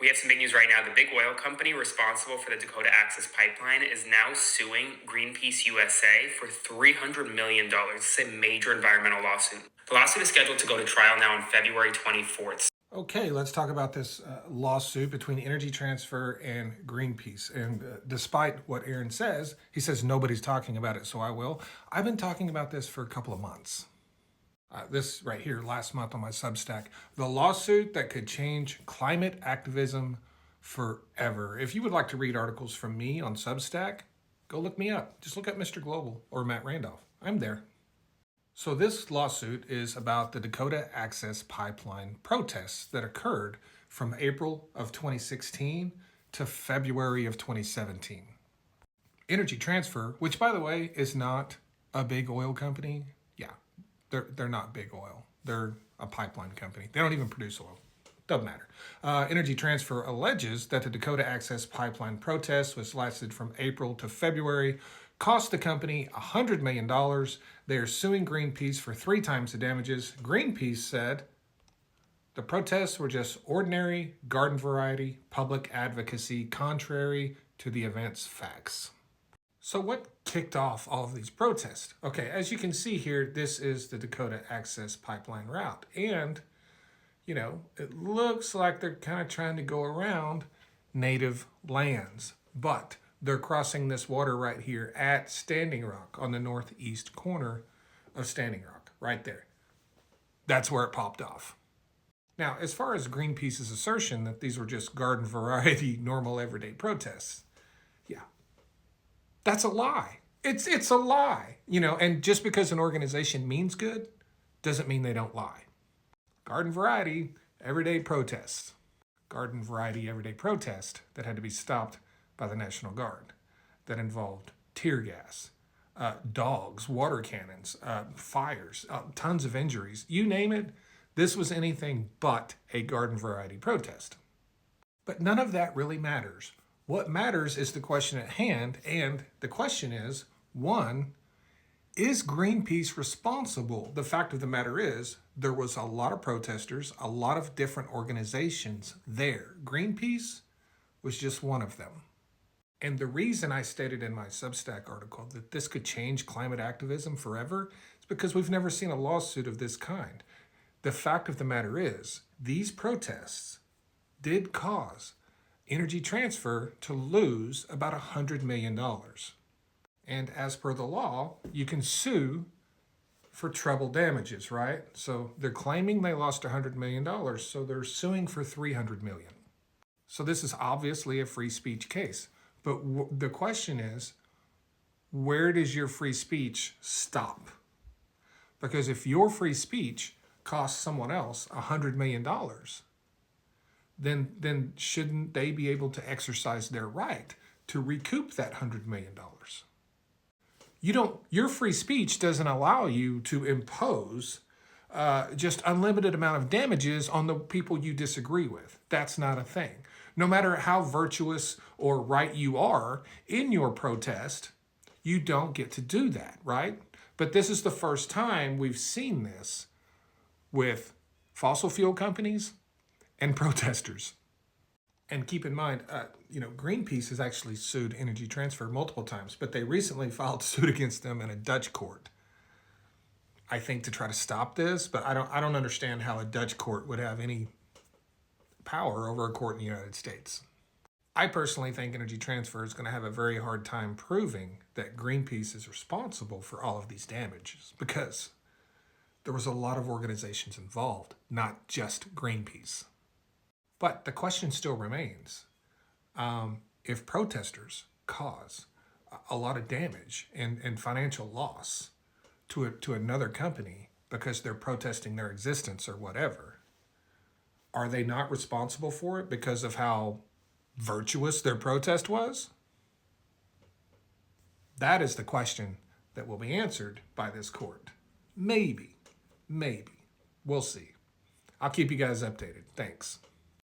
We have some big news right now. The big oil company responsible for the Dakota Access Pipeline is now suing Greenpeace USA for $300 million. It's a major environmental lawsuit. The lawsuit is scheduled to go to trial now on February 24th. Okay, let's talk about this lawsuit between Energy Transfer and Greenpeace. And despite what Aaron says, he says nobody's talking about it, so I will. I've been talking about this for a couple of months. This right here, last month on my Substack, the lawsuit that could change climate activism forever. If you would like to read articles from me on Substack, go look me up. Just look up Mr. Global or Matt Randolph. I'm there. So this lawsuit is about the Dakota Access Pipeline protests that occurred from April of 2016 to February of 2017. Energy Transfer, which by the way is not a big oil company, they're not big oil. They're a pipeline company. They don't even produce oil. Doesn't matter. Energy Transfer alleges that the Dakota Access Pipeline protest, which lasted from April to February, cost the company $100 million. They are suing Greenpeace for 3 times the damages. Greenpeace said the protests were just ordinary, garden variety, public advocacy, contrary to the event's facts. So what kicked off all of these protests? Okay, as you can see here, this is the Dakota Access Pipeline route. And, it looks like they're kind of trying to go around native lands. But they're crossing this water right here at Standing Rock on the northeast corner of Standing Rock, right there. That's where it popped off. Now, as far as Greenpeace's assertion that these were just garden variety, normal everyday protests, that's a lie. It's a lie, and just because an organization means good doesn't mean they don't lie. Garden variety, everyday protests. Garden variety, everyday protest that had to be stopped by the National Guard that involved tear gas, dogs, water cannons, fires, tons of injuries. You name it, this was anything but a garden variety protest. But none of that really matters. What matters is the question at hand, and the question is, 1, is Greenpeace responsible? The fact of the matter is, there was a lot of protesters, a lot of different organizations there. Greenpeace was just one of them. And the reason I stated in my Substack article that this could change climate activism forever is because we've never seen a lawsuit of this kind. The fact of the matter is, these protests did cause Energy Transfer to lose about $100 million. And as per the law, you can sue for treble damages, right? So they're claiming they lost $100 million, so they're suing for $300 million. So this is obviously a free speech case. But the question is, where does your free speech stop? Because if your free speech costs someone else $100 million, then shouldn't they be able to exercise their right to recoup that $100 million? Your free speech doesn't allow you to impose just unlimited amount of damages on the people you disagree with. That's not a thing. No matter how virtuous or right you are in your protest, you don't get to do that, right? But this is the first time we've seen this with fossil fuel companies and protesters. And keep in mind, Greenpeace has actually sued Energy Transfer multiple times, but they recently filed suit against them in a Dutch court. I think to try to stop this, but I don't understand how a Dutch court would have any power over a court in the United States. I personally think Energy Transfer is going to have a very hard time proving that Greenpeace is responsible for all of these damages because there was a lot of organizations involved, not just Greenpeace. But the question still remains, if protesters cause a lot of damage and financial loss to another company because they're protesting their existence or whatever, are they not responsible for it because of how virtuous their protest was? That is the question that will be answered by this court. Maybe. We'll see. I'll keep you guys updated. Thanks.